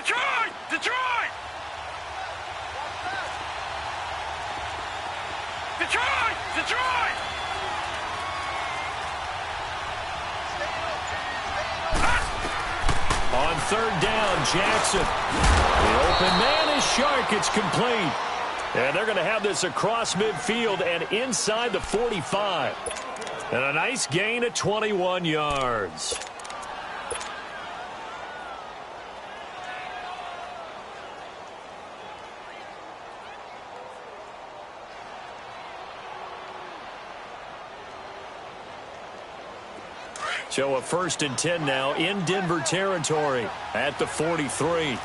Detroit! Detroit! Detroit! Detroit! On third down, Jackson. The open man is Shark. It's complete. And they're going to have this across midfield and inside the 45. And a nice gain of 21 yards. So a 1st and 10 now in Denver territory at the 43.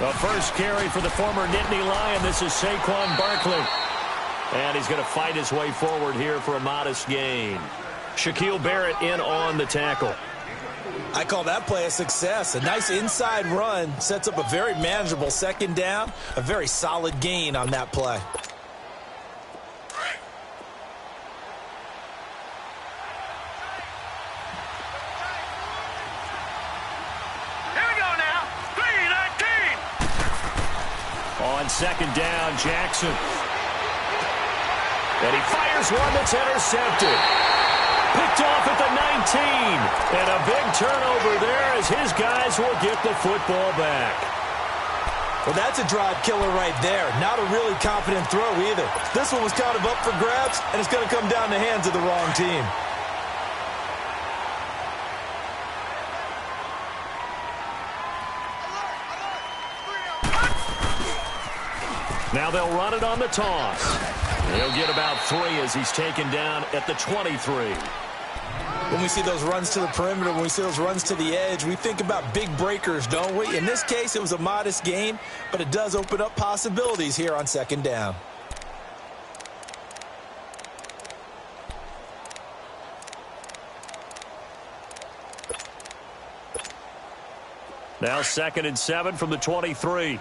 The first carry for the former Nittany Lion. This is Saquon Barkley. And he's going to fight his way forward here for a modest gain. Shaquille Barrett in on the tackle. I call that play a success. A nice inside run sets up a very manageable 2nd down. A very solid gain on that play. On 2nd down, Jackson. And he fires one that's intercepted. Picked off at the 19. And a big turnover there as his guys will get the football back. Well, that's a drive killer right there. Not a really confident throw either. This one was kind of up for grabs, and it's going to come down the hands of the wrong team. Now they'll run it on the toss. He'll get about 3 as he's taken down at the 23. When we see those runs to the perimeter, when we see those runs to the edge, we think about big breakers, don't we? In this case, it was a modest gain, but it does open up possibilities here on 2nd down. Now 2nd and 7 from the 23.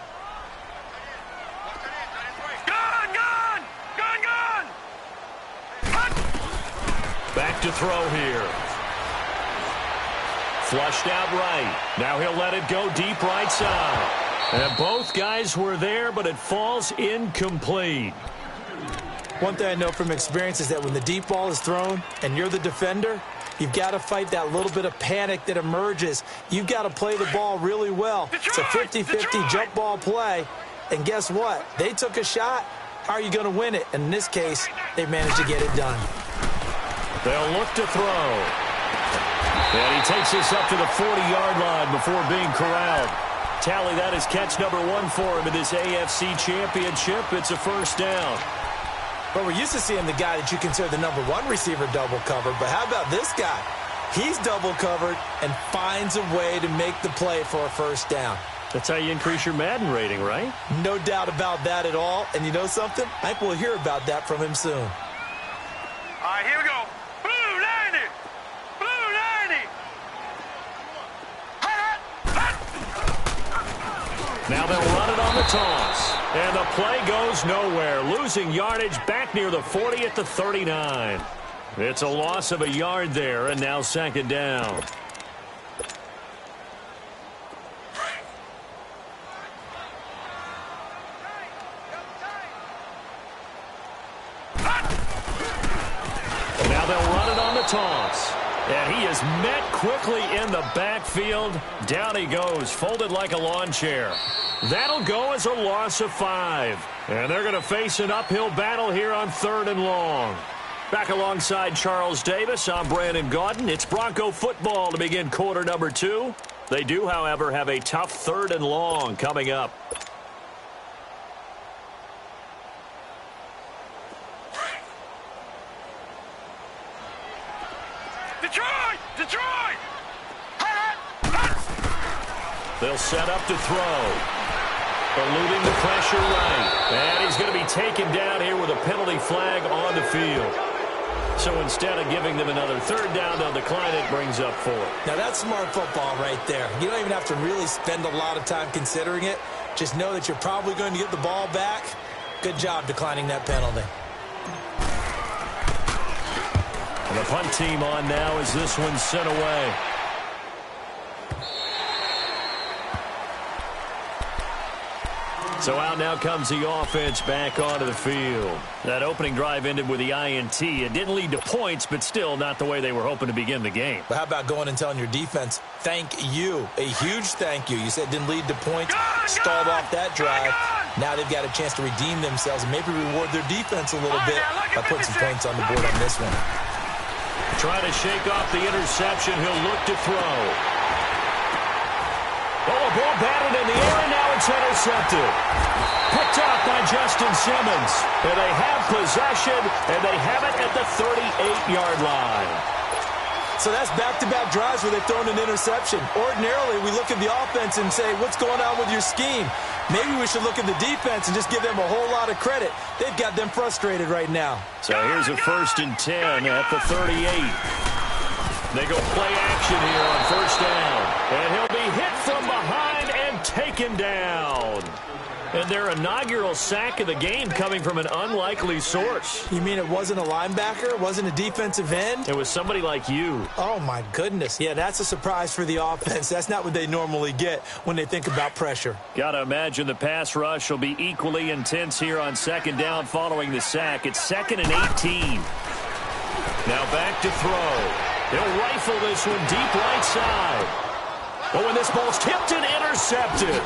Back to throw here. Flushed out right. Now he'll let it go deep right side. And both guys were there, but it falls incomplete. One thing I know from experience is that when the deep ball is thrown and you're the defender, you've got to fight that little bit of panic that emerges. You've got to play the ball really well. It's a 50-50 jump ball play. And guess what? They took a shot. How are you going to win it? And in this case, they managed to get it done. They'll look to throw. And he takes this up to the 40-yard line before being corralled. Tally, that is catch number 1 for him in this AFC Championship. It's a 1st down. But we're used to seeing the guy that you consider the number 1 receiver double covered. But how about this guy? He's double covered and finds a way to make the play for a 1st down. That's how you increase your Madden rating, right? No doubt about that at all. And you know something? I think we'll hear about that from him soon. All right, here we go. Blue 90! Blue 90! Now they'll run it on the toss. And the play goes nowhere. Losing yardage back near the 40 at the 39. It's a loss of a yard there, and now 2nd down. Now they'll run it on the toss. And he is met quickly in the backfield. Down he goes, folded like a lawn chair. That'll go as a loss of 5. And they're going to face an uphill battle here on 3rd and long. Back alongside Charles Davis, I'm Brandon Gaudin. It's Bronco football to begin quarter number 2. They do, however, have a tough 3rd and long coming up. Detroit! Detroit! They'll set up to throw. Eluding the pressure right. And he's going to be taken down here with a penalty flag on the field. So instead of giving them another 3rd down, they'll decline it, brings up 4. Now that's smart football right there. You don't even have to really spend a lot of time considering it. Just know that you're probably going to get the ball back. Good job declining that penalty. And the punt team on now as this one's sent away. So out now comes the offense back onto the field. That opening drive ended with the INT. It didn't lead to points, but still not the way they were hoping to begin the game. But how about going and telling your defense, thank you, a huge thank you. You said it didn't lead to points, stalled off that drive. Now they've got a chance to redeem themselves and maybe reward their defense a little bit by putting some points on the board on this one. Trying to shake off the interception. He'll look to throw. Oh, a ball batted in the air, and now it's intercepted. Picked off by Justin Simmons. And they have possession, and they have it at the 38-yard line. So that's back-to-back drives where they've thrown an interception. Ordinarily, we look at the offense and say, what's going on with your scheme? Maybe we should look at the defense and just give them a whole lot of credit. They've got them frustrated right now. So here's a 1st and 10 at the 38. They go play action here on 1st down. And he'll be hit from behind and taken down. And their inaugural sack of the game coming from an unlikely source. You mean it wasn't a linebacker? It wasn't a defensive end? It was somebody like you. Oh, my goodness. Yeah, that's a surprise for the offense. That's not what they normally get when they think about pressure. Got to imagine the pass rush will be equally intense here on 2nd down following the sack. It's 2nd and 18. Now back to throw. He'll rifle this one deep right side. Oh, and this ball's tipped and intercepted.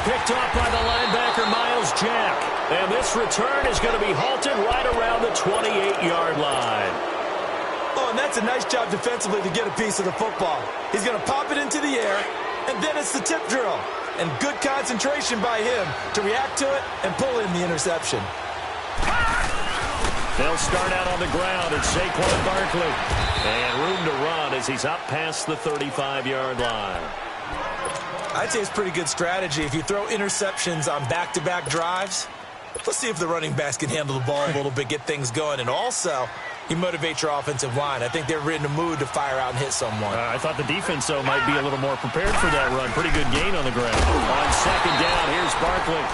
Picked off by the linebacker, Miles Jack. And this return is going to be halted right around the 28-yard line. Oh, and that's a nice job defensively to get a piece of the football. He's going to pop it into the air, and then it's the tip drill. And good concentration by him to react to it and pull in the interception. They'll start out on the ground at Saquon Barkley. And room to run as he's up past the 35-yard line. I'd say it's pretty good strategy. If you throw interceptions on back-to-back drives, let's see if the running backs can handle the ball a little bit, get things going. And also, you motivate your offensive line. I think they're in the mood to fire out and hit someone. I thought the defense, though, might be a little more prepared for that run. Pretty good gain on the ground. On 2nd down, here's Barkley.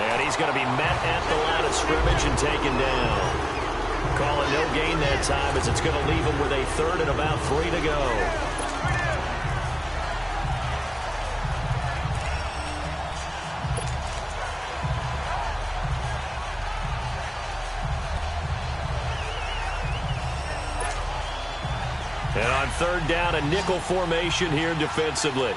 And he's going to be met at the line of scrimmage and taken down. Calling no gain that time as it's going to leave him with a 3rd and about 3 to go. And on 3rd down, a nickel formation here defensively.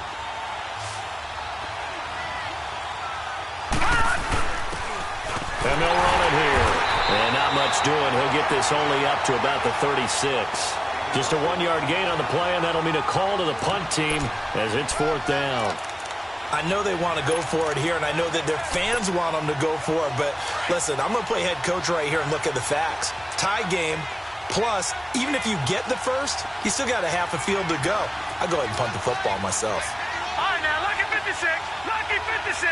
And they'll run it here. And not much doing. He'll get this only up to about the 36. Just a 1-yard gain on the play, and that'll mean a call to the punt team as it's 4th down. I know they want to go for it here, and I know that their fans want them to go for it. But, listen, I'm going to play head coach right here and look at the facts. Tie game, plus, even if you get the first, you still got a half a field to go. I'll go ahead and punt the football myself. All right, now, lucky 56. Lucky 56.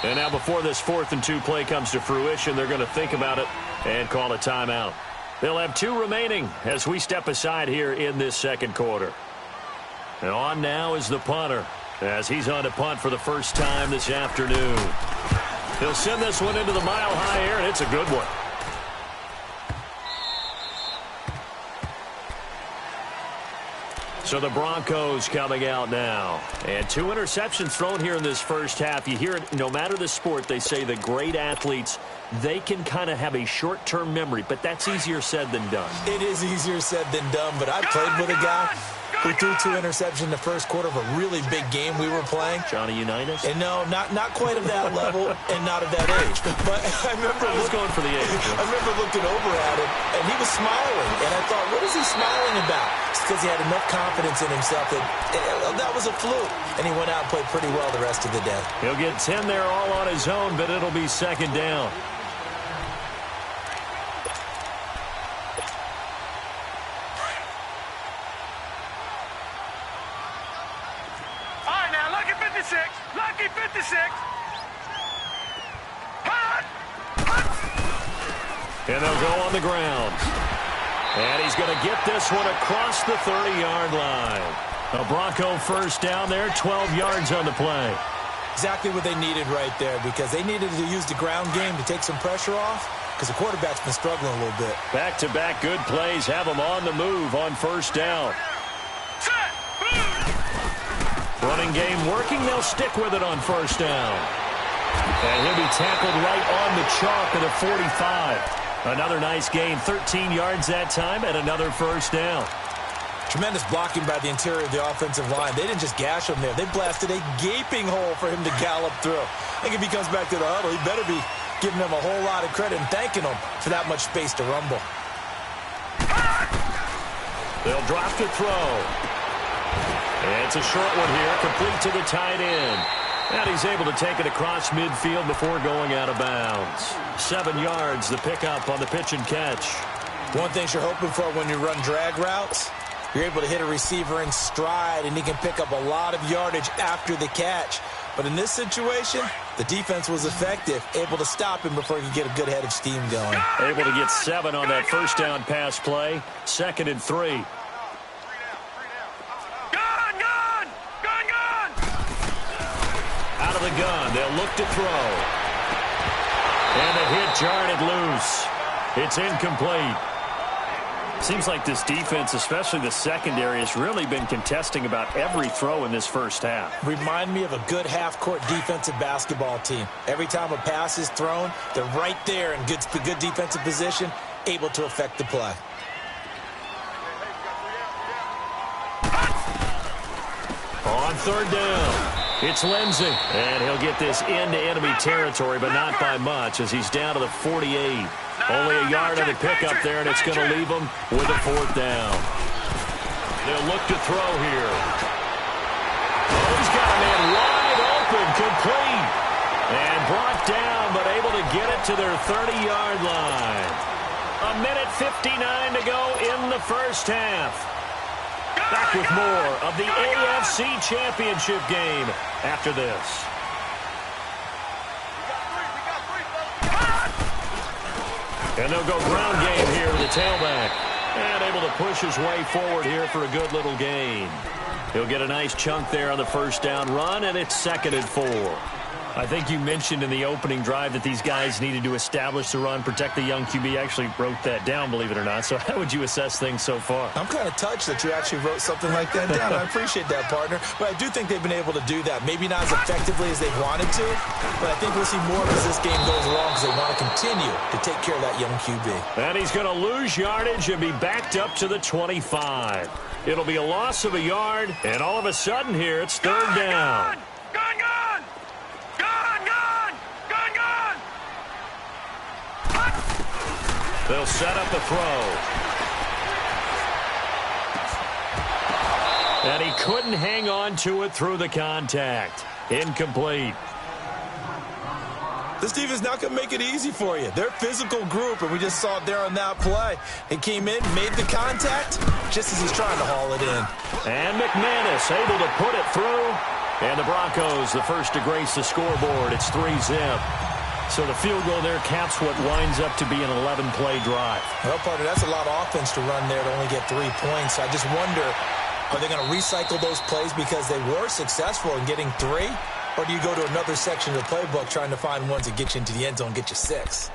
And now before this 4th and 2 play comes to fruition, they're going to think about it and call a timeout. They'll have 2 remaining as we step aside here in this 2nd quarter. And on now is the punter as he's on to punt for the first time this afternoon. He'll send this one into the mile-high air, and it's a good one. So the Broncos coming out now. And 2 interceptions thrown here in this first half. You hear it, no matter the sport, they say the great athletes, they can kind of have a short-term memory, but that's easier said than done. It is easier said than done, but I played with a guy who threw 2 interceptions in the first quarter of a really big game we were playing. Johnny Unitas? And no, not quite of that level and not of that age. But I remember going for the age. I remember looking over at him, and he was smiling. And I thought, what is he smiling about? It's because he had enough confidence in himself that was a fluke. And he went out and played pretty well the rest of the day. He'll get 10 there all on his own, but it'll be 2nd down. Lucky 56. And they'll go on the ground. And he's going to get this one across the 30-yard line. A Bronco 1st down there, 12 yards on the play. Exactly what they needed right there, because they needed to use the ground game to take some pressure off. because the quarterback's been struggling a little bit. Back-to-back good plays have him on the move on first down. Running game working. They'll stick with it on first down. And he'll be tackled right on the chalk at the 45. Another nice gain, 13 yards that time, and another first down. Tremendous blocking by the interior of the offensive line. They didn't just gash him there. They blasted a gaping hole for him to gallop through. I think if he comes back to the huddle, he better be giving them a whole lot of credit and thanking them for that much space to rumble. They'll drop to throw. It's a short one here, complete to the tight end. And he's able to take it across midfield before going out of bounds. 7 yards, the pickup on the pitch and catch. One thing you're hoping for when you run drag routes, you're able to hit a receiver in stride, and he can pick up a lot of yardage after the catch. But in this situation, the defense was effective, able to stop him before he could get a good head of steam going. Able to get 7 on that first down pass play. 2nd and 3. Out of the gun, they'll look to throw. And the hit jarred it loose. It's incomplete. Seems like this defense, especially the secondary, has really been contesting about every throw in this first half. Remind me of a good half-court defensive basketball team. Every time a pass is thrown, they're right there in good defensive position, able to affect the play. On third down, it's Lindsey. And he'll get this into enemy territory, but not by much, as he's down to the 48. Only a yard on the pickup there, and it's going to leave him with a 4th down. They'll look to throw here. Oh, he's got a man wide open, complete. And brought down, but able to get it to their 30-yard line. 1:59 to go in the first half. Back with more of the AFC Championship game after this. And they'll go ground game here to the tailback. And able to push his way forward here for a good little gain. He'll get a nice chunk there on the first down run, and it's 2nd and 4. I think you mentioned in the opening drive that these guys needed to establish the run, protect the young QB. Actually wrote that down, believe it or not. So how would you assess things so far? I'm kind of touched that you actually wrote something like that down. I appreciate that, partner. But I do think they've been able to do that. Maybe not as effectively as they wanted to, but I think we'll see more as this game goes along because they want to continue to take care of that young QB. And he's going to lose yardage and be backed up to the 25. It'll be a loss of a yard, and all of a sudden here, it's 3rd down. They'll set up the throw. And he couldn't hang on to it through the contact. Incomplete. This defense not going to make it easy for you. They're a physical group, and we just saw it there on that play. He came in, made the contact, just as he's trying to haul it in. And McManus able to put it through. And the Broncos, the first to grace the scoreboard. It's 3-zip. So the field goal there caps what winds up to be an 11-play drive. Well, partner, that's a lot of offense to run there to only get 3 points. I just wonder, are they going to recycle those plays because they were successful in getting 3? Or do you go to another section of the playbook trying to find ones that get you into the end zone and get you 6?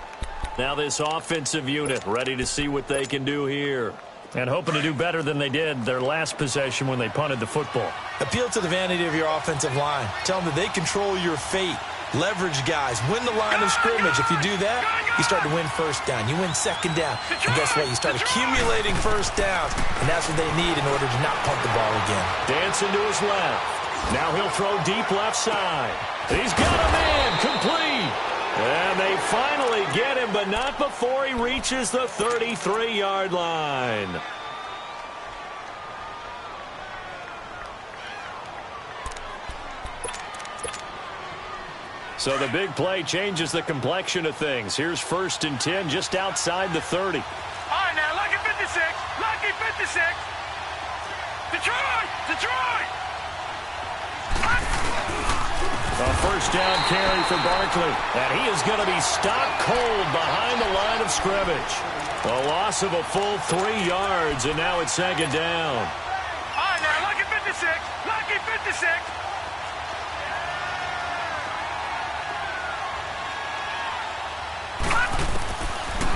Now this offensive unit ready to see what they can do here. And hoping to do better than they did their last possession when they punted the football. Appeal to the vanity of your offensive line. Tell them that they control your fate. Leverage guys. Win the line of scrimmage. If you do that, you start to win first down. You win second down. And guess what? You start accumulating first downs. And that's what they need in order to not punt the ball again. Dancing to his left. Now he'll throw deep left side. He's got a man. Complete. And they finally get him, but not before he reaches the 33-yard line. So the big play changes the complexion of things. Here's 1st and 10 just outside the 30. All right, now, lucky 56. Lucky 56. Detroit! Detroit! A first down carry for Barkley. And he is going to be stopped cold behind the line of scrimmage. A loss of a full 3 yards, and now it's 2nd down. All right, now, lucky 56. Lucky 56.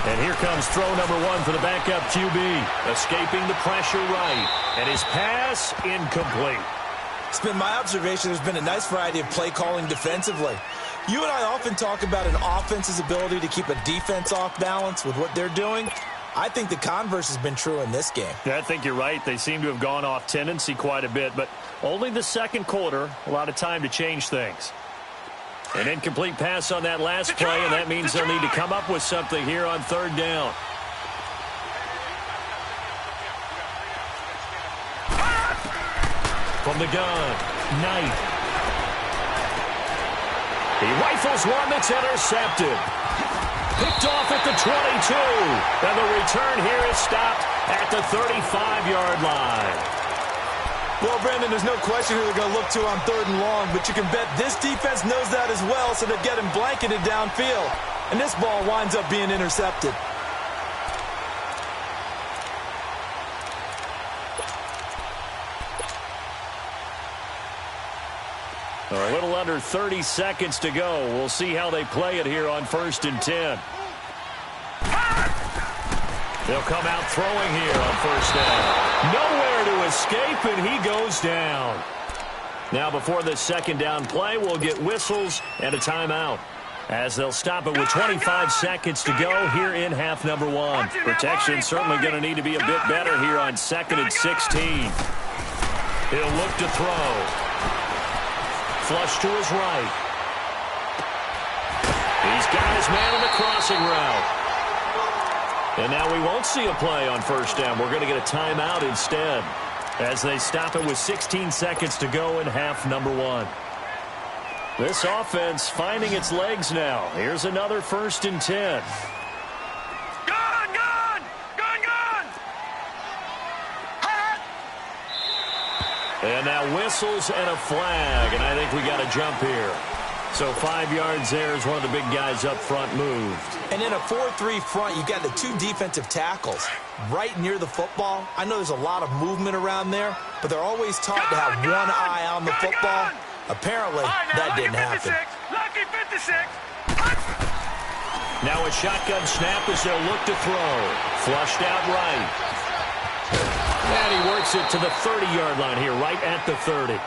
And here comes throw number 1 for the backup QB. Escaping the pressure right. And his pass incomplete. It's been my observation there's been a nice variety of play calling defensively. You and I often talk about an offense's ability to keep a defense off balance with what they're doing. I think the converse has been true in this game. Yeah, I think you're right. They seem to have gone off tendency quite a bit, but only the second quarter, a lot of time to change things. An incomplete pass on that last play, and that means they'll need to come up with something here on third down. From the gun, Knight. He rifles one that's intercepted. Picked off at the 22. And the return here is stopped at the 35-yard line. Well, Brandon, there's no question who they're going to look to on third and long, but you can bet this defense knows that as well, so they're getting blanketed downfield. And this ball winds up being intercepted. A little under 30 seconds to go. We'll see how they play it here on 1st and 10. They'll come out throwing here on 1st down. Nowhere to escape, and he goes down. Now before this 2nd down play, we'll get whistles and a timeout, as they'll stop it with 25 seconds to go here in half number 1. Protection certainly going to need to be a bit better here on 2nd and 16. He'll look to throw. Flush to his right. He's got his man on the crossing route. And now we won't see a play on 1st down. We're going to get a timeout instead, as they stop it with 16 seconds to go in half number 1. This offense finding its legs now. Here's another 1st and 10. And now whistles and a flag, and I think we got a jump here. So 5 yards there as one of the big guys up front moved. And in a 4-3 front, you've got the 2 defensive tackles right near the football. I know there's a lot of movement around there, but they're always taught to have one eye on the football. Apparently, that didn't happen. Lucky 56. Now a shotgun snap as they'll look to throw. Flushed out right. And he works it to the 30-yard line here, right at the 30.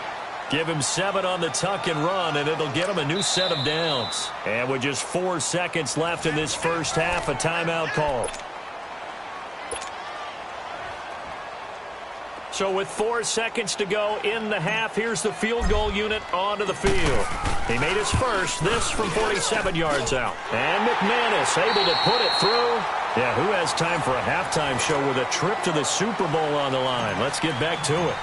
Give him 7 on the tuck and run, and it'll get him a new set of downs. And with just 4 seconds left in this first half, a timeout call. So with 4 seconds to go in the half, here's the field goal unit onto the field. He made his first, this from 47 yards out. And McManus able to put it through. Yeah, who has time for a halftime show with a trip to the Super Bowl on the line? Let's get back to it.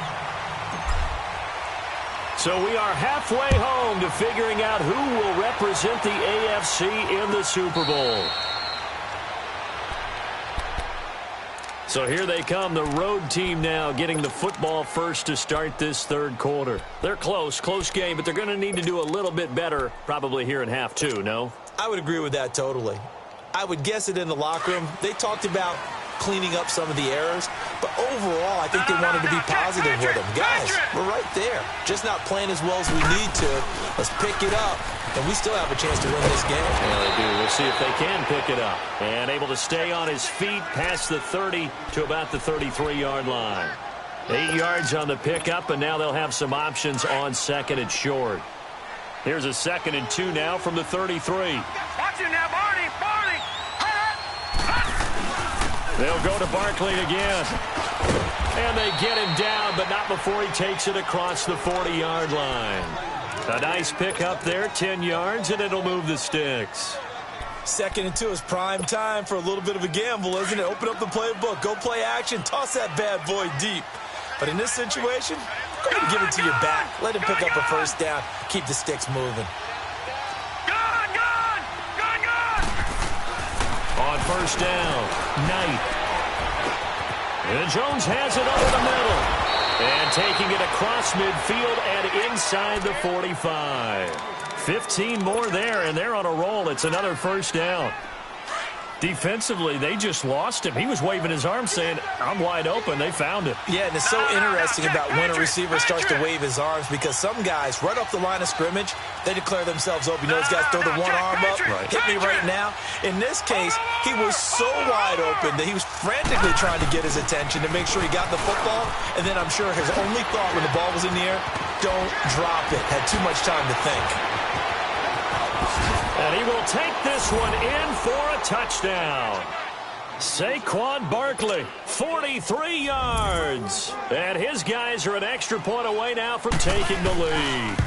So we are halfway home to figuring out who will represent the AFC in the Super Bowl. So here they come, the road team now getting the football first to start this third quarter. They're close game, but they're going to need to do a little bit better probably here in half 2, no? I would agree with that totally. I would guess it in the locker room. They talked about cleaning up some of the errors, but overall, I think they wanted to be positive with them. Guys, we're right there. Just not playing as well as we need to. Let's pick it up, and we still have a chance to win this game. Yeah, they do. We'll see if they can pick it up. And able to stay on his feet past the 30 to about the 33-yard line. 8 yards on the pickup, and now they'll have some options on 2nd and short. Here's a 2nd and 2 now from the 33. Watch him now, Barney. They'll go to Barkley again. And they get him down, but not before he takes it across the 40-yard line. A nice pick up there, 10 yards, and it'll move the sticks. 2nd and 2 is prime time for a little bit of a gamble, isn't it? Open up the playbook, go play action, toss that bad boy deep. But in this situation, go ahead and give it to your back. Let him pick up a 1st down, keep the sticks moving. On 1st down, Knight. And Jones has it over the middle. And taking it across midfield and inside the 45. 15 more there, and they're on a roll. It's another 1st down. Defensively, they just lost him. He was waving his arms saying, I'm wide open. They found him. Yeah, and it's so interesting about when a receiver starts to wave his arms because some guys, right off the line of scrimmage, they declare themselves open. You know, those guys throw the one arm up, hit me right now. In this case, he was so wide open that he was frantically trying to get his attention to make sure he got the football. And then I'm sure his only thought when the ball was in the air, don't drop it. Had too much time to think. And he will take this one in for a touchdown. Saquon Barkley, 43 yards. And his guys are an extra point away now from taking the lead.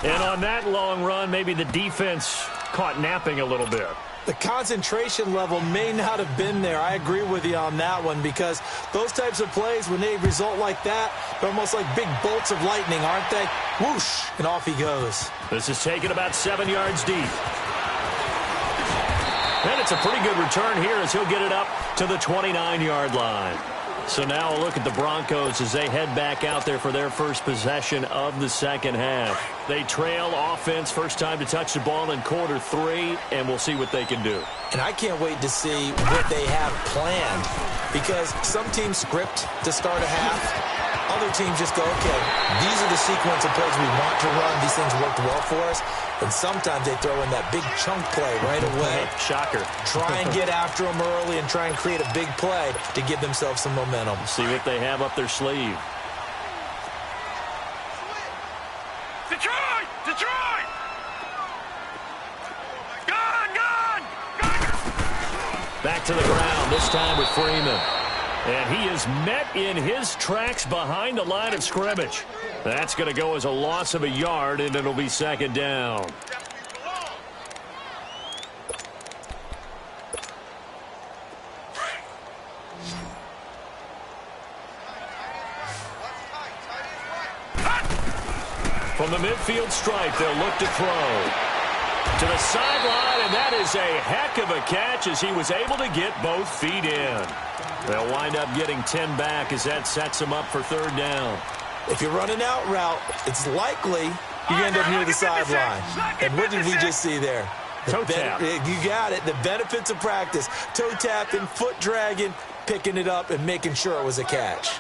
And on that long run, maybe the defense caught napping a little bit. The concentration level may not have been there. I agree with you on that one because those types of plays, when they result like that, they're almost like big bolts of lightning, aren't they? Whoosh, and off he goes. This is taken about 7 yards deep. And it's a pretty good return here as he'll get it up to the 29-yard line. So now a look at the Broncos as they head back out there for their first possession of the second half. They trail offense, first time to touch the ball in quarter 3, and we'll see what they can do. And I can't wait to see what they have planned because some teams script to start a half. Other teams just go, okay, these are the sequence of plays we want to run. These things worked well for us. And sometimes they throw in that big chunk play right away. Shocker. Try and get after them early and try and create a big play to give themselves some momentum. See what they have up their sleeve. Detroit! Detroit! Gone! Gone! Gone! Back to the ground, this time with Freeman. And he is met in his tracks behind the line of scrimmage. That's going to go as a loss of a yard, and it'll be second down. From the midfield stripe, they'll look to throw. To the sideline, and that is a heck of a catch as he was able to get both feet in. They'll wind up getting 10 back as that sets him up for third down. If you're running out route, it's likely you end up near the sideline. And what did we just see there? Toe tap. You got it. The benefits of practice. Toe tapping, foot dragging, picking it up, and making sure it was a catch.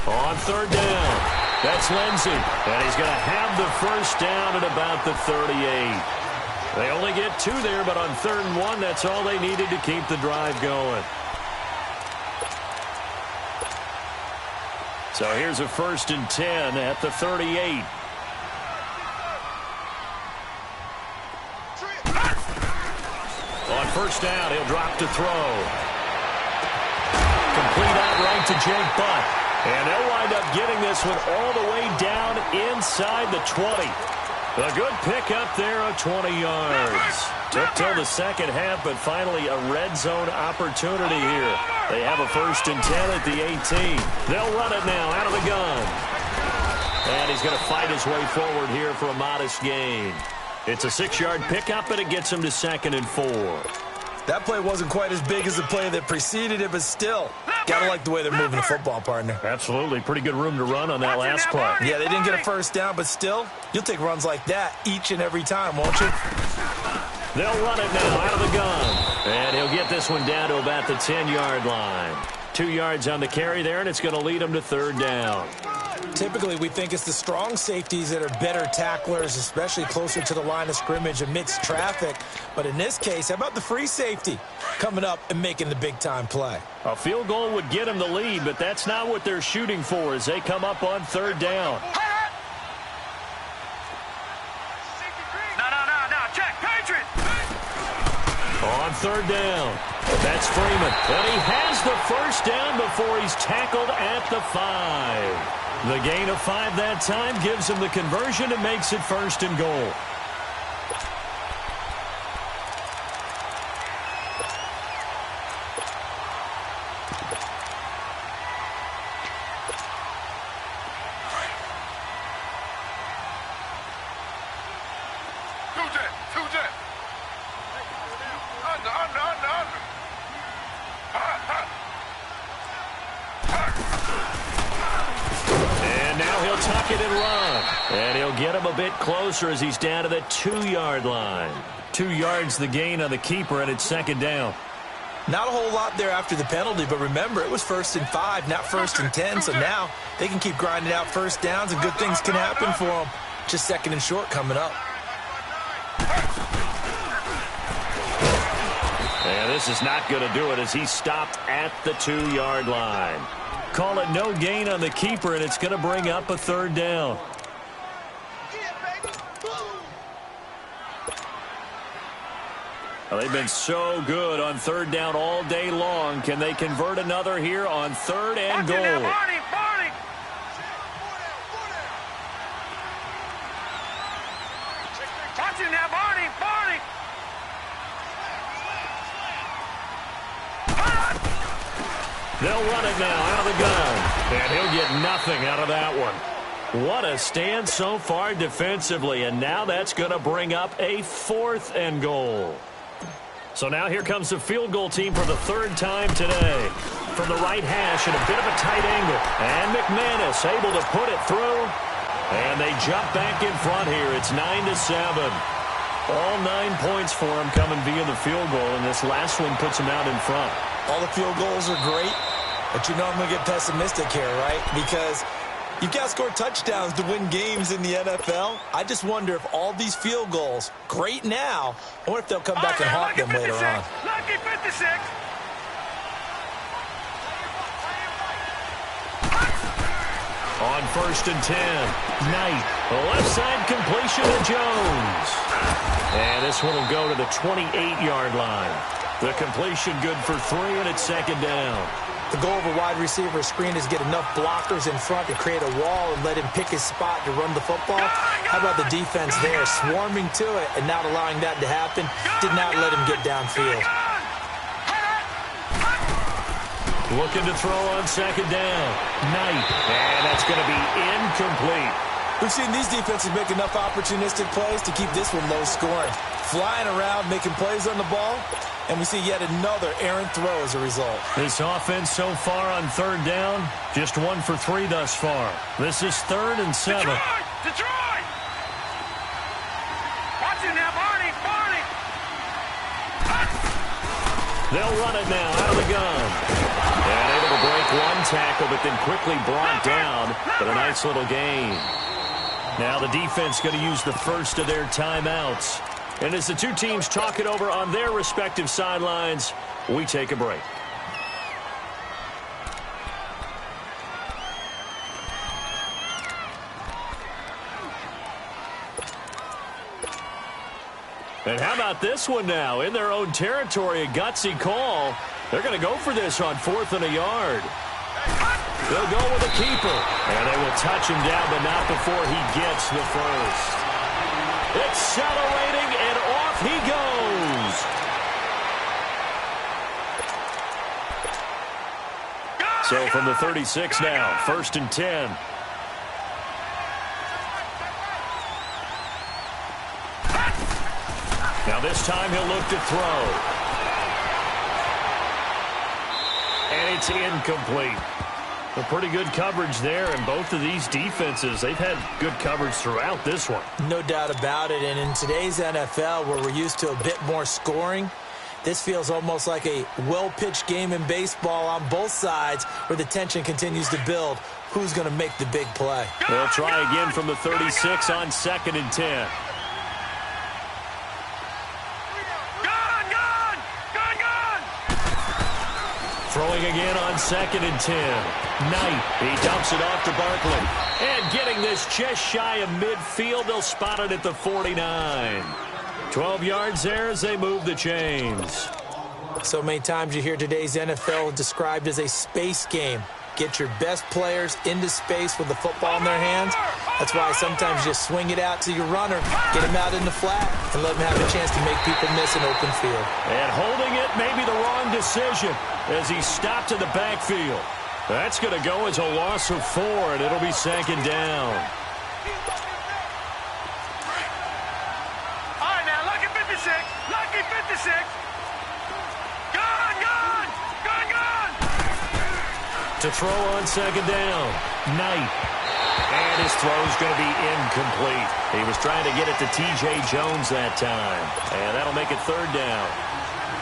On third down, that's Lindsey. And he's going to have the first down at about the 38. They only get 2 there, but on 3rd and 1, that's all they needed to keep the drive going. So here's a 1st and 10 at the 38. On first down, he'll drop to throw. Complete outright to Jake Butt. And they'll wind up getting this one all the way down inside the 20. A good pickup there of 20 yards. Took till the second half, but finally a red zone opportunity here. They have a 1st and 10 at the 18. They'll run it now out of the gun. And he's going to fight his way forward here for a modest gain. It's a 6-yard pickup, and it gets him to 2nd and 4. That play wasn't quite as big as the play that preceded it, but still, gotta like the way they're moving the football, partner. Absolutely. Pretty good room to run on that last play. Yeah, they didn't get a first down, but still, you'll take runs like that each and every time, won't you? They'll run it now out of the gun. And he'll get this one down to about the 10-yard line. 2 yards on the carry there, and it's going to lead him to 3rd down. Typically, we think it's the strong safeties that are better tacklers, especially closer to the line of scrimmage amidst traffic. But in this case, how about the free safety coming up and making the big-time play? A field goal would get him the lead, but that's not what they're shooting for as they come up on 3rd down. No, check, Patriot! On 3rd down, that's Freeman. And he has the first down before he's tackled at the 5. The gain of 5 that time gives him the conversion and makes it 1st and goal. Tuck it and run. And he'll get him a bit closer as he's down to the 2-yard line. 2 yards the gain on the keeper, and it's second down. Not a whole lot there after the penalty, but remember, it was 1st and 5, not 1st and 10, so now they can keep grinding out first downs, and good things can happen for them. Just 2nd and short coming up. And this is not going to do it as he stopped at the 2-yard line. Call it no gain on the keeper, and it's going to bring up a 3rd down. Well, they've been so good on 3rd down all day long. Can they convert another here on 3rd and goal? They'll run it now out of the gun. And he'll get nothing out of that one. What a stand so far defensively. And now that's going to bring up a 4th and goal. So now here comes the field goal team for the 3rd time today. From the right hash at a bit of a tight angle. And McManus able to put it through. And they jump back in front here. It's 9-7. All 9 points for them coming via the field goal. And this last one puts them out in front. All the field goals are great, but you know I'm going to get pessimistic here, right? Because you've got to score touchdowns to win games in the NFL. I just wonder if all these field goals, great now, or if they'll come back and haunt them later on. Lucky 56. On 1st and 10, Knight, a left side completion to Jones. And this one will go to the 28-yard line. The completion good for 3, and it's 2nd down. The goal of a wide receiver screen is get enough blockers in front to create a wall and let him pick his spot to run the football. How about the defense there, swarming to it and not allowing that to happen? Did not let him get downfield. Looking to throw on 2nd down. Knight, and that's going to be incomplete. We've seen these defenses make enough opportunistic plays to keep this one low scoring. Flying around, making plays on the ball, and we see yet another errant throw as a result. This offense so far on 3rd down, just 1 for 3 thus far. This is 3rd and 7. Detroit! Watch it now, Barney! They'll run it now out of the gun. And able to break 1 tackle, but then quickly brought down. But a nice little gain. Now the defense going to use the first of their timeouts. And as the 2 teams talk it over on their respective sidelines, we take a break. And how about this one now? In their own territory, a gutsy call. They're going to go for this on 4th and a yard. They'll go with a keeper. And they will touch him down, but not before he gets the first. Accelerating, and off he goes. So from the 36 now, 1st and 10. Now this time he'll look to throw. And it's incomplete. A pretty good coverage there, and both of these defenses, they've had good coverage throughout this one. No doubt about it, and in today's NFL, where we're used to a bit more scoring, this feels almost like a well-pitched game in baseball on both sides where the tension continues to build. Who's going to make the big play? They'll try again from the 36 on 2nd and 10. Throwing again on 2nd and 10. Knight, he dumps it off to Barkley. And getting this just shy of midfield, they'll spot it at the 49. 12 yards there as they move the chains. So many times you hear today's NFL described as a space game. Get your best players into space with the football in their hands. That's why sometimes you just swing it out to your runner, get him out in the flat, and let him have a chance to make people miss an open field. And holding it may be the wrong decision as he stopped in the backfield. That's going to go as a loss of 4, and it'll be 2nd down. All right, now, lucky 56. Lucky 56. Gone! To throw on 2nd down. Knight. And his throw's going to be incomplete. He was trying to get it to T.J. Jones that time. And that'll make it third down.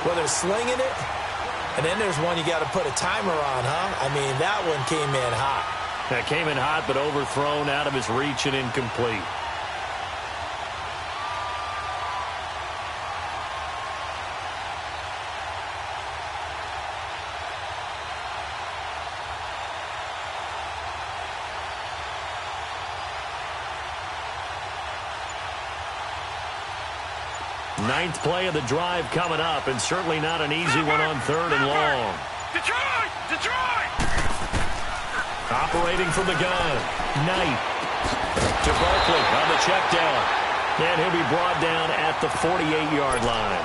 Well, they're slinging it. And then there's one you got to put a timer on, huh? I mean, that one came in hot. That came in hot, but overthrown out of his reach and incomplete. Ninth play of the drive coming up, and certainly not an easy one on third and long. Detroit! Detroit! Operating from the gun. Knight to Barkley on the check down. And he'll be brought down at the 48-yard line.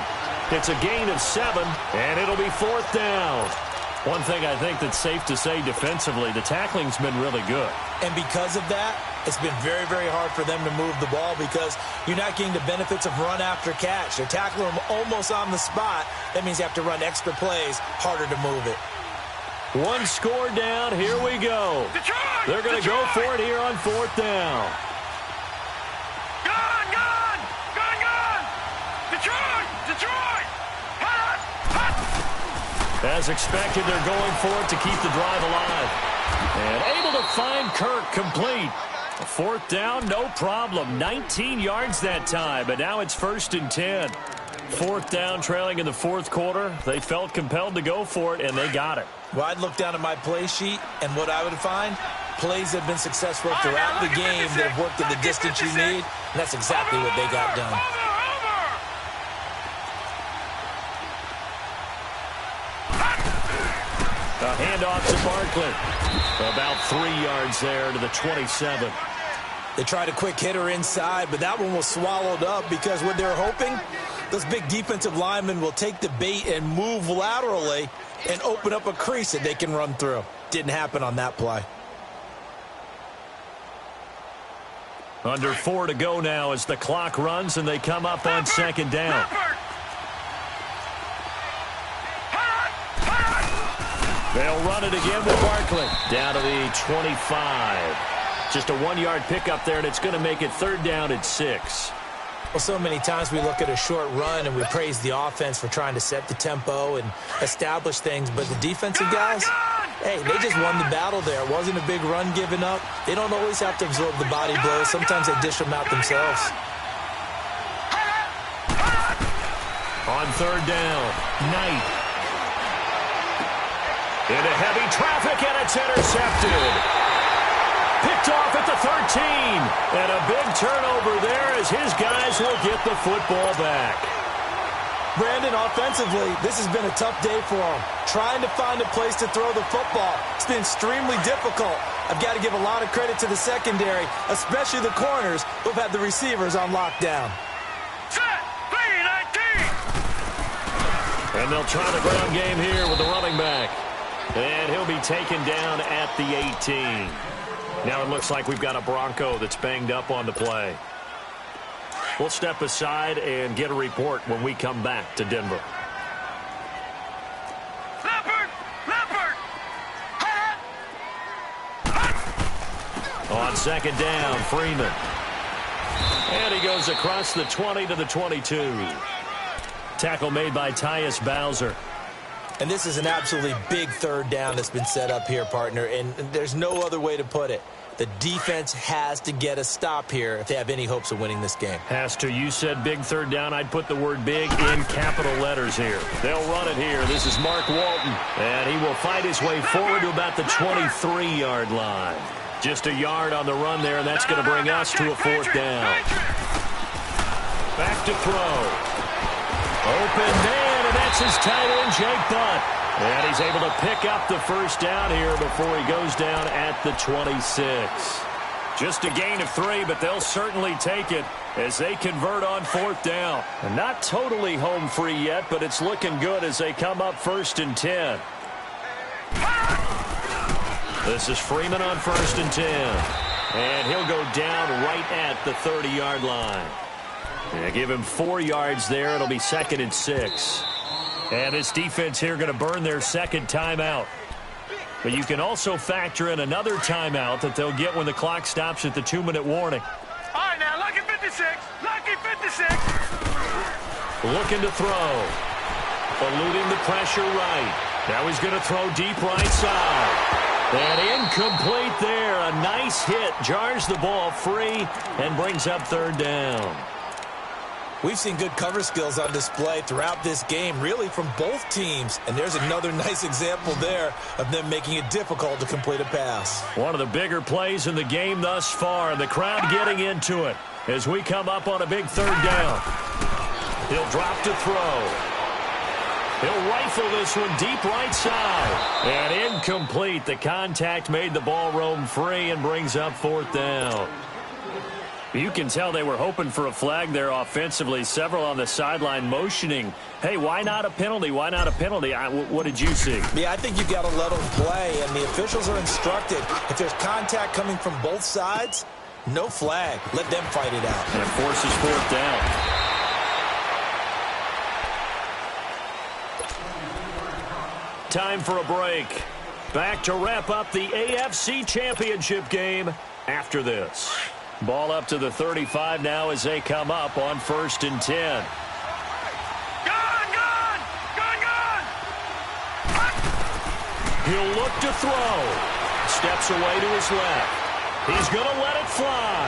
It's a gain of 7, and it'll be fourth down. One thing I think that's safe to say defensively, the tackling's been really good. And because of that, it's been very, very hard for them to move the ball because you're not getting the benefits of run after catch. They're tackling them almost on the spot. That means you have to run extra plays, harder to move it. One score down. Here we go. Detroit! They're going to go for it here on fourth down. Gone! Gone! Gone! Gone! Detroit! Detroit! Hot! Hot! As expected, they're going for it to keep the drive alive. And able to find Kirk complete. A fourth down, no problem. 19 yards that time, but now it's 1st and 10. Fourth down, trailing in the fourth quarter. They felt compelled to go for it, and they got it. Well, I'd look down at my play sheet, and what I would find, plays that have been successful throughout the game that have worked at the distance you need, and that's exactly what they got done. A handoff to Barkley. About 3 yards there to the 27. They tried a quick hitter inside, but that one was swallowed up because what they're hoping, those big defensive linemen will take the bait and move laterally and open up a crease that they can run through. Didn't happen on that play. Under 4 to go now as the clock runs and they come up on second down. They'll run it again with Barkley. Down to the 25. Just a 1-yard pickup there, and it's going to make it third down at 6. Well, so many times we look at a short run and we praise the offense for trying to set the tempo and establish things, but the defensive guys, hey, they just won the battle there. It wasn't a big run given up. They don't always have to absorb the body blows. Sometimes they dish them out themselves. On third down, Knight. Into heavy traffic, and it's intercepted. Picked off at the 13. And a big turnover there as his guys will get the football back. Brandon, offensively, this has been a tough day for them. Trying to find a place to throw the football. It's been extremely difficult. I've got to give a lot of credit to the secondary, especially the corners who've had the receivers on lockdown. Set! B-19! And they'll try the ground game here with the running back. And he'll be taken down at the 18. Now it looks like we've got a Bronco that's banged up on the play. We'll step aside and get a report when we come back to Denver. Leopard! Leopard! On second down, Freeman. And he goes across the 20 to the 22. Tackle made by Tyus Bowser. And this is an absolutely big third down that's been set up here, partner, and there's no other way to put it. The defense has to get a stop here if they have any hopes of winning this game. Has to. You said big third down. I'd put the word big in capital letters here. They'll run it here. This is Mark Walton, and he will fight his way forward to about the 23-yard line. Just a yard on the run there, and that's going to bring us to a fourth down. Back to throw. Open man, and that's his tight end, Jake Butt. And he's able to pick up the first down here before he goes down at the 26. Just a gain of 3, but they'll certainly take it as they convert on fourth down. And not totally home free yet, but it's looking good as they come up 1st and 10. This is Freeman on 1st and 10. And he'll go down right at the 30-yard line. And give him 4 yards there. It'll be 2nd and 6. And this defense here going to burn their second timeout. But you can also factor in another timeout that they'll get when the clock stops at the 2-minute warning. All right, now, lucky 56. Lucky 56. Looking to throw. Eluding the pressure right. Now he's going to throw deep right side. And incomplete there. A nice hit. Jars the ball free and brings up third down. We've seen good cover skills on display throughout this game, really from both teams. And there's another nice example there of them making it difficult to complete a pass. One of the bigger plays in the game thus far. The crowd getting into it as we come up on a big third down. He'll drop to throw. He'll rifle this one deep right side. And incomplete. The contact made the ball roam free and brings up fourth down. You can tell they were hoping for a flag there offensively. Several on the sideline motioning, hey, why not a penalty? Why not a penalty? What did you see? Yeah, I think you've got to let them play, and the officials are instructed. If there's contact coming from both sides, no flag. Let them fight it out. And it forces fourth down. Time for a break. Back to wrap up the AFC Championship game after this. Ball up to the 35 now as they come up on 1st and 10. Gone! He'll look to throw. Steps away to his left. He's going to let it fly.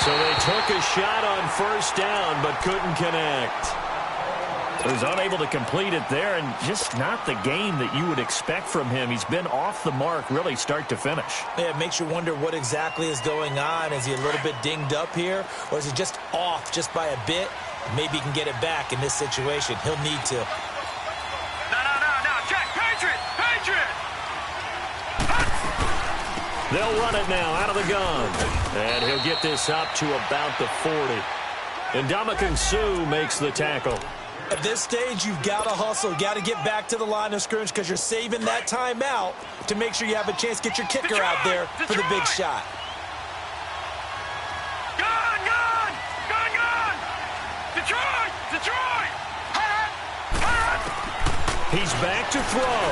So they took a shot on 1st down but couldn't connect. He was unable to complete it there, and just not the game that you would expect from him. He's been off the mark really start to finish. Yeah, it makes you wonder what exactly is going on. Is he a little bit dinged up here, or is he just off just by a bit? Maybe he can get it back in this situation. He'll need to. No. Check. Patriot! They'll run it now out of the gun. And he'll get this up to about the 40. And Ndamukong Suh makes the tackle. At this stage, you've got to hustle. Got to get back to the line of scrimmage because you're saving that timeout to make sure you have a chance to get your kicker out there for the big shot. Gone! Detroit! He's back to throw.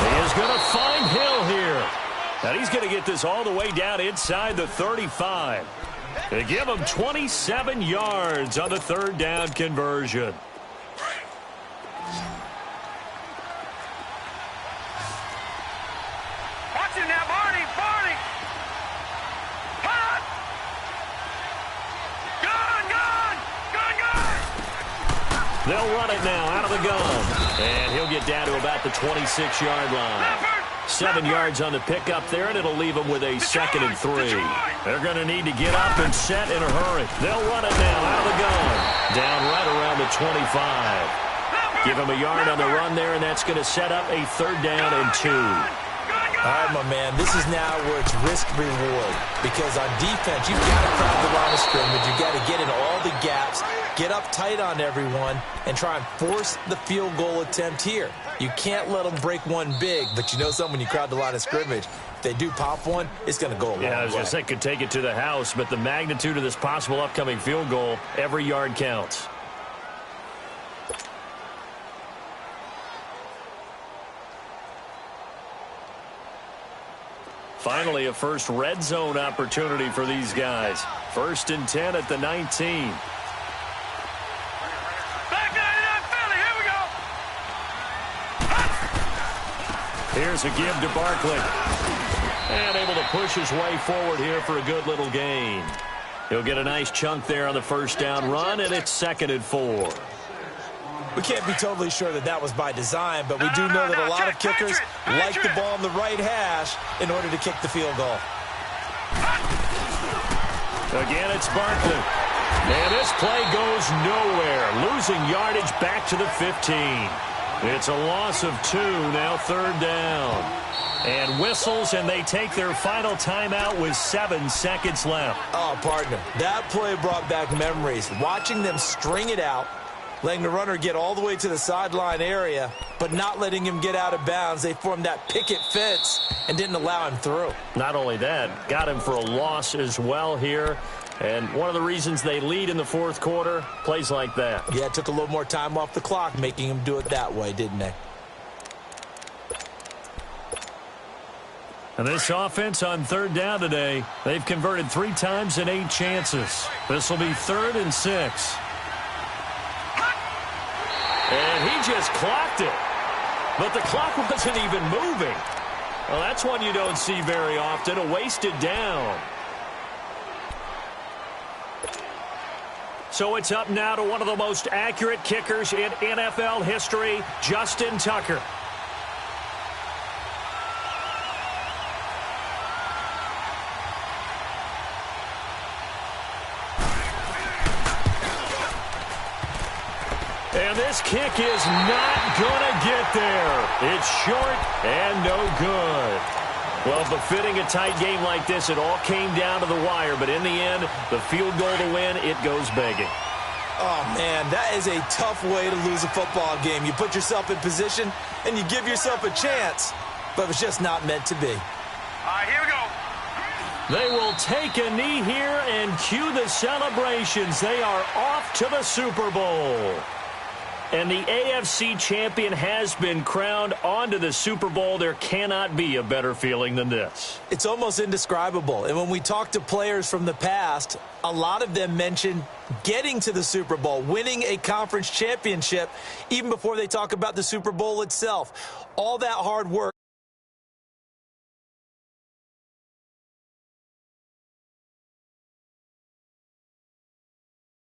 He is going to find Hill here. And he's going to get this all the way down inside the 35. They give him 27 yards on the third down conversion. Watch it now, Barney! Gone! They'll run it now out of the gun. And he'll get down to about the 26-yard line. 7 yards on the pickup there, and it'll leave them with a 2nd and 3. They're going to need to get up and set in a hurry. They'll run it now out of the gun. Down right around the 25. Give him a yard on the run there, and that's going to set up a 3rd down and 2. All right, my man, this is now where it's risk-reward. Because on defense, you've got to crowd the line of scrimmage. You've got to get in all the gaps, get up tight on everyone, and try and force the field goal attempt here. You can't let them break one big, but you know something, when you crowd the line of scrimmage, if they do pop one, it's going to go a long way. Yeah, I was going to say, could take it to the house, but the magnitude of this possible upcoming field goal, every yard counts. Finally, a first red zone opportunity for these guys. 1st and 10 at the 19. Back 99 Philly, here we go! Here's a give to Barkley. And able to push his way forward here for a good little gain. He'll get a nice chunk there on the 1st down run, and it's 2nd and 4. We can't be totally sure that that was by design, but we do know that a lot of kickers like the ball on the right hash in order to kick the field goal. Again, it's Barkley. And this play goes nowhere. Losing yardage back to the 15. It's a loss of 2, now 3rd down. And whistles, and they take their final timeout with 7 seconds left. Oh, partner, that play brought back memories. Watching them string it out, letting the runner get all the way to the sideline area, but not letting him get out of bounds. They formed that picket fence and didn't allow him through. Not only that, got him for a loss as well here. And one of the reasons they lead in the 4th quarter, plays like that. Yeah, it took a little more time off the clock, making him do it that way, didn't they? And this offense on third down today, they've converted 3 times in 8 chances. This will be 3rd and 6. And he just clocked it. But the clock wasn't even moving. Well, that's one you don't see very often, a wasted down. So it's up now to one of the most accurate kickers in NFL history, Justin Tucker. And this kick is not going to get there. It's short and no good. Well, befitting a tight game like this, it all came down to the wire. But in the end, the field goal to win, it goes begging. Oh, man, that is a tough way to lose a football game. You put yourself in position, and you give yourself a chance. But it's just not meant to be. All right, here we go. They will take a knee here and cue the celebrations. They are off to the Super Bowl. And the AFC champion has been crowned onto the Super Bowl. There cannot be a better feeling than this. It's almost indescribable. And when we talk to players from the past, a lot of them mention getting to the Super Bowl, winning a conference championship, even before they talk about the Super Bowl itself. All that hard work.